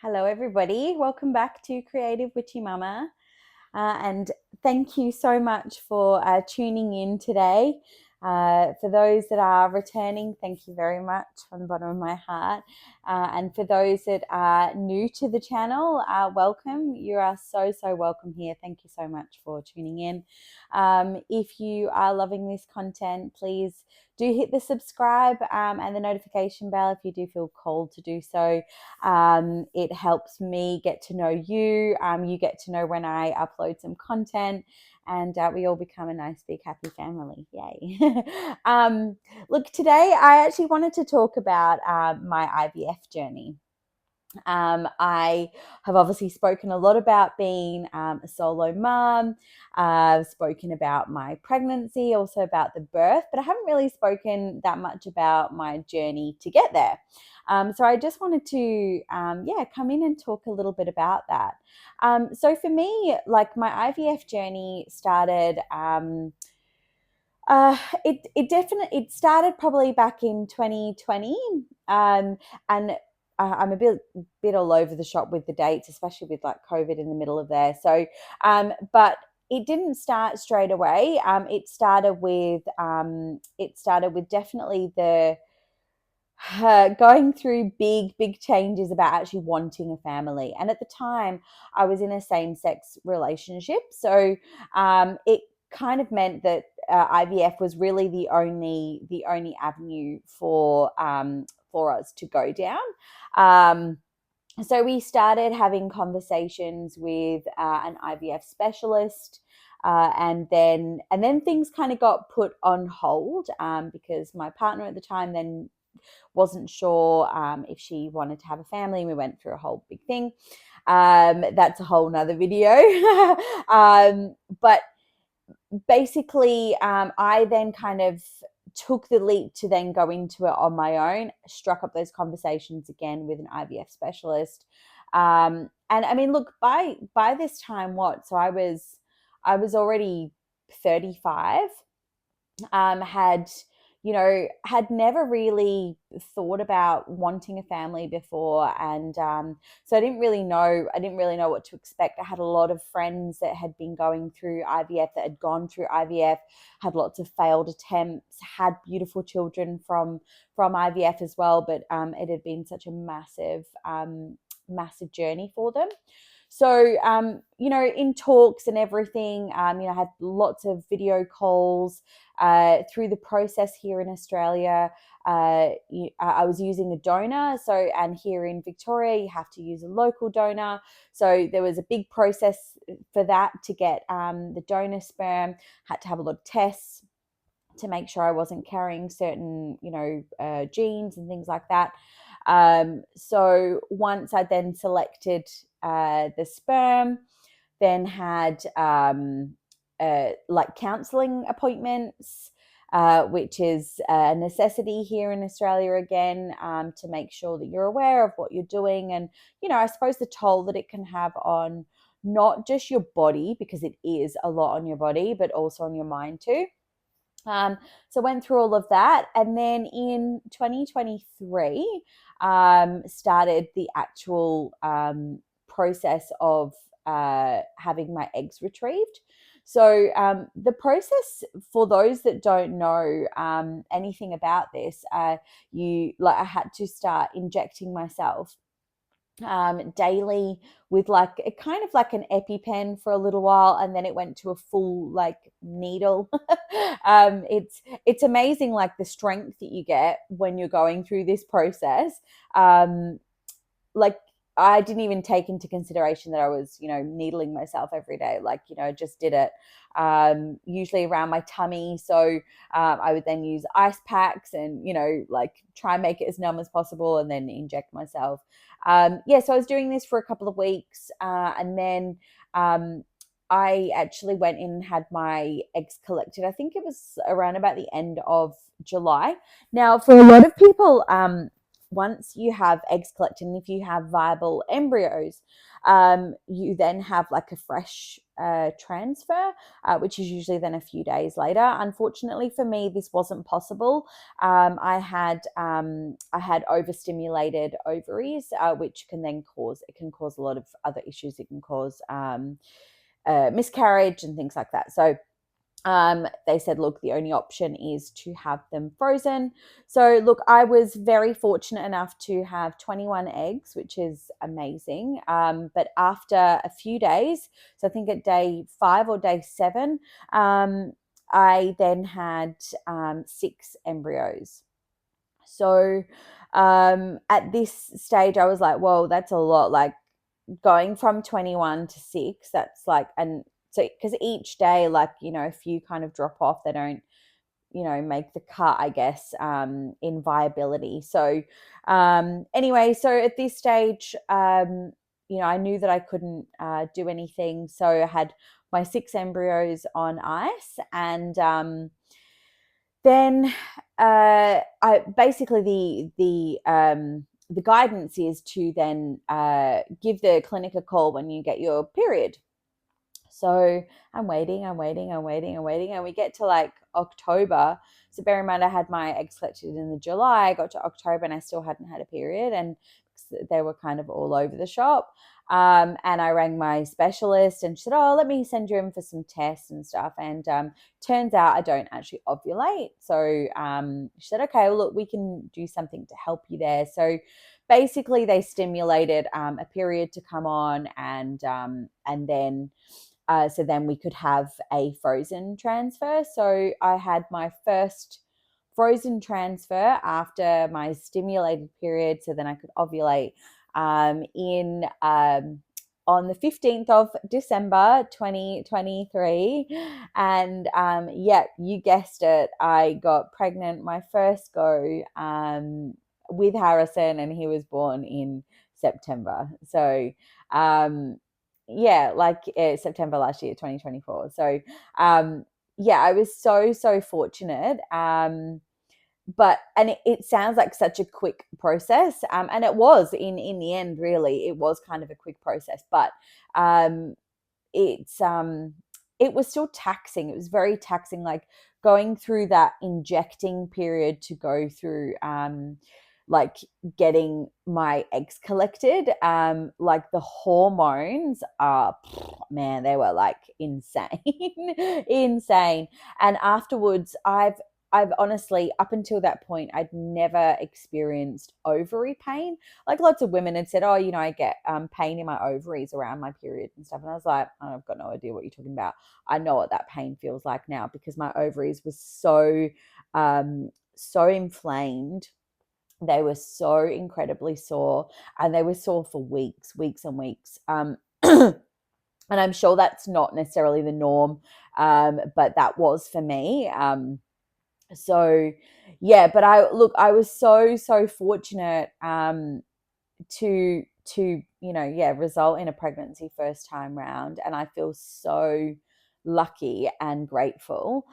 Hello, everybody. Welcome back to Creative Witchy Mama. And thank you so much for tuning in today. For those that are returning, thank you very much from the bottom of my heart. And for those that are new to the channel, welcome. You are so welcome here. Thank you so much for tuning in. If you are loving this content, please do hit the subscribe and the notification bell if you do feel called to do so. It helps me get to know you. You get to know when I upload some content, and we all become a nice big happy family. Yay. Look, today I actually wanted to talk about my IVF journey. I have obviously spoken a lot about being a solo mum. I've spoken about my pregnancy, also about the birth, but I haven't really spoken that much about my journey to get there. So I just wanted to, come in and talk a little bit about that. So for me, like my IVF journey started. It started probably back in 2020, and I'm a bit all over the shop with the dates, especially with like COVID in the middle of there. So, but it didn't start straight away. It started with definitely the going through big changes about actually wanting a family. And at the time, I was in a same-sex relationship, so it kind of meant that IVF was really the only avenue for us to go down. So we started having conversations with an IVF specialist. And then things kind of got put on hold because my partner at the time then wasn't sure if she wanted to have a family. We went through a whole big thing. That's a whole nother video. But basically, I then kind of took the leap to then go into it on my own, struck up those conversations again with an IVF specialist. And I mean, look, by this time, so I was already 35. Had never really thought about wanting a family before, and so I didn't really know what to expect. I had a lot of friends that had been going through IVF, that had gone through IVF, had lots of failed attempts, had beautiful children from IVF as well, but it had been such a massive journey for them. So, in talks and everything, I had lots of video calls through the process here in Australia. I was using a donor. So, and here in Victoria, you have to use a local donor. So there was a big process for that to get the donor sperm. Had to have a lot of tests to make sure I wasn't carrying certain, genes and things like that. So once I then selected the sperm, then had like counselling appointments, which is a necessity here in Australia again, to make sure that you're aware of what you're doing, and I suppose the toll that it can have on not just your body, because it is a lot on your body, but also on your mind too. So went through all of that, and then in 2023 started the actual process of having my eggs retrieved. So the process, for those that don't know anything about this, I had to start injecting myself daily with like a kind of like an EpiPen for a little while, and then it went to a full like needle. It's amazing, like the strength that you get when you're going through this process. Like, I didn't even take into consideration that I was, needling myself every day. Like, just did it usually around my tummy. So I would then use ice packs and, like try and make it as numb as possible and then inject myself. So I was doing this for a couple of weeks, and then I actually went in and had my eggs collected. I think it was around about the end of July. Now, for a lot of people, once you have eggs collected and if you have viable embryos, you then have like a fresh transfer, which is usually then a few days later. Unfortunately for me, this wasn't possible. I had overstimulated ovaries, which can then cause a lot of other issues. It can cause miscarriage and things like that. So they said, look, the only option is to have them frozen. So, look, I was very fortunate enough to have 21 eggs, which is amazing. But after a few days, so I think at day 5 or day 7, I then had 6 embryos. So, at this stage, I was like, whoa, that's a lot. Like, going from 21 to 6, that's like, and so because each day, like, a few kind of drop off, they don't make the cut, I guess, in viability. So anyway, so at this stage, I knew that I couldn't do anything, so I had my 6 embryos on ice. And then I basically the guidance is to then give the clinic a call when you get your period. So I'm waiting, and we get to like October. So bear in mind, I had my eggs collected in the July. I got to October and I still hadn't had a period, and they were kind of all over the shop. And I rang my specialist, and she said, "Oh, let me send you in for some tests and stuff." And turns out I don't actually ovulate. So she said, "Okay, well, look, we can do something to help you there." So basically, they stimulated a period to come on, and then. So then we could have a frozen transfer. So I had my first frozen transfer after my stimulated period, so then I could ovulate in on the 15th of December 2023. And yeah, you guessed it, I got pregnant my first go with Harrison, and he was born in September. So yeah, like September last year, 2024. So yeah, I was so fortunate. But and it sounds like such a quick process, and it was in the end. Really, it was kind of a quick process, but um, it's it was still taxing. It was very taxing, like going through that injecting period to go through like getting my eggs collected. Like the hormones are, man, they were like insane. Insane. And afterwards, I've honestly, up until that point, I'd never experienced ovary pain. Like lots of women had said, oh, I get pain in my ovaries around my period and stuff. And I was like, oh, I've got no idea what you're talking about. I know what that pain feels like now, because my ovaries was so inflamed. They were so incredibly sore, and they were sore for weeks and weeks. And I'm sure that's not necessarily the norm, but that was for me. So yeah, but I was so fortunate to yeah, result in a pregnancy first time round, and I feel so lucky and grateful,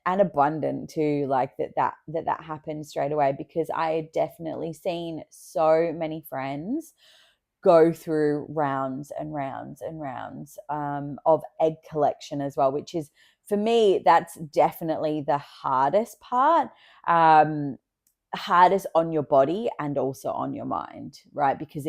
and abundant too, like that happened straight away, because I had definitely seen so many friends go through rounds and rounds and rounds of egg collection as well, which is, for me, that's definitely the hardest part. Hardest on your body and also on your mind, right? Because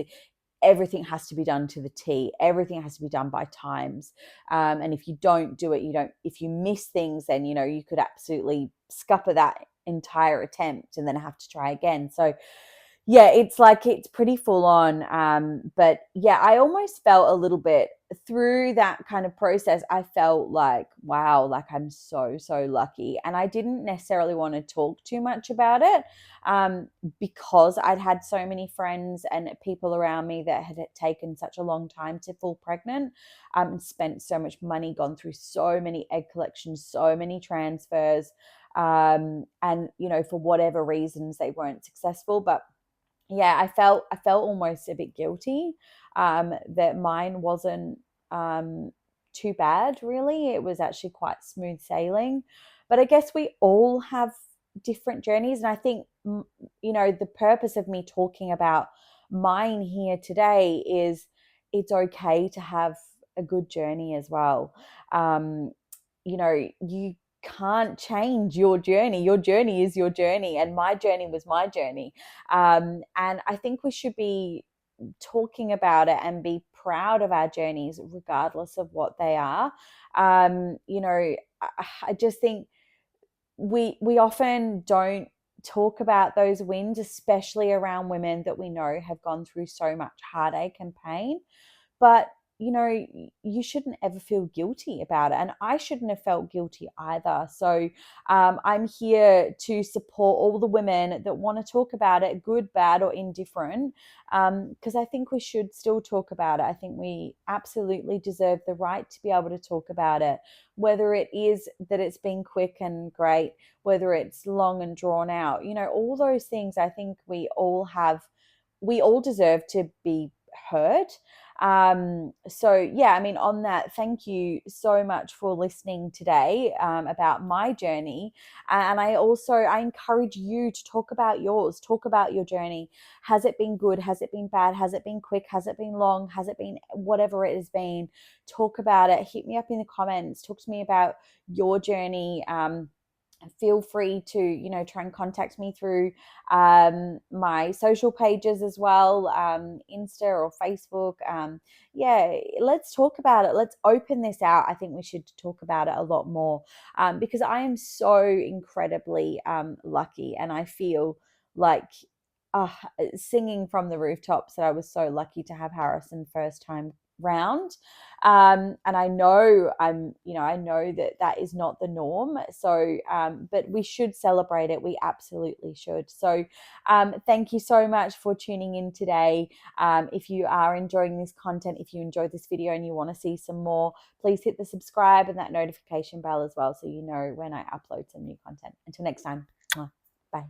everything has to be done to the T. Everything has to be done by times. And if you don't do it, if you miss things, then, you could absolutely scupper that entire attempt and then have to try again. So yeah, it's like, it's pretty full on. But yeah, I almost felt a little bit through that kind of process. I felt like, wow, like I'm so lucky. And I didn't necessarily want to talk too much about it, because I'd had so many friends and people around me that had taken such a long time to fall pregnant, spent so much money, gone through so many egg collections, so many transfers, and for whatever reasons they weren't successful. But yeah, I felt almost a bit guilty, that mine wasn't too bad, really. It was actually quite smooth sailing. But I guess we all have different journeys. And I think, the purpose of me talking about mine here today is it's okay to have a good journey as well. You can't change your journey. Your journey is your journey, and my journey was my journey. And I think we should be talking about it and be proud of our journeys, regardless of what they are. I just think we often don't talk about those wins, especially around women that we know have gone through so much heartache and pain. But you shouldn't ever feel guilty about it, and I shouldn't have felt guilty either. So I'm here to support all the women that want to talk about it, good, bad, or indifferent, because I think we should still talk about it. I think we absolutely deserve the right to be able to talk about it, whether it is that it's been quick and great, whether it's long and drawn out, all those things. I think we all deserve to be heard. So yeah, I mean, on that, thank you so much for listening today, about my journey. And I encourage you to talk about yours, talk about your journey. Has it been good? Has it been bad? Has it been quick? Has it been long? Has it been whatever it has been? Talk about it. Hit me up in the comments. Talk to me about your journey. Feel free to try and contact me through my social pages as well, Insta or Facebook. Yeah, let's talk about it. Let's open this out. I think we should talk about it a lot more, because I am so incredibly lucky, and I feel like uh, singing from the rooftops that I was so lucky to have Harrison first time round. And I know I know that is not the norm. So but we should celebrate it. We absolutely should. So thank you so much for tuning in today. If you are enjoying this content, if you enjoyed this video and you want to see some more, please hit the subscribe and that notification bell as well, so you know when I upload some new content. Until next time, bye.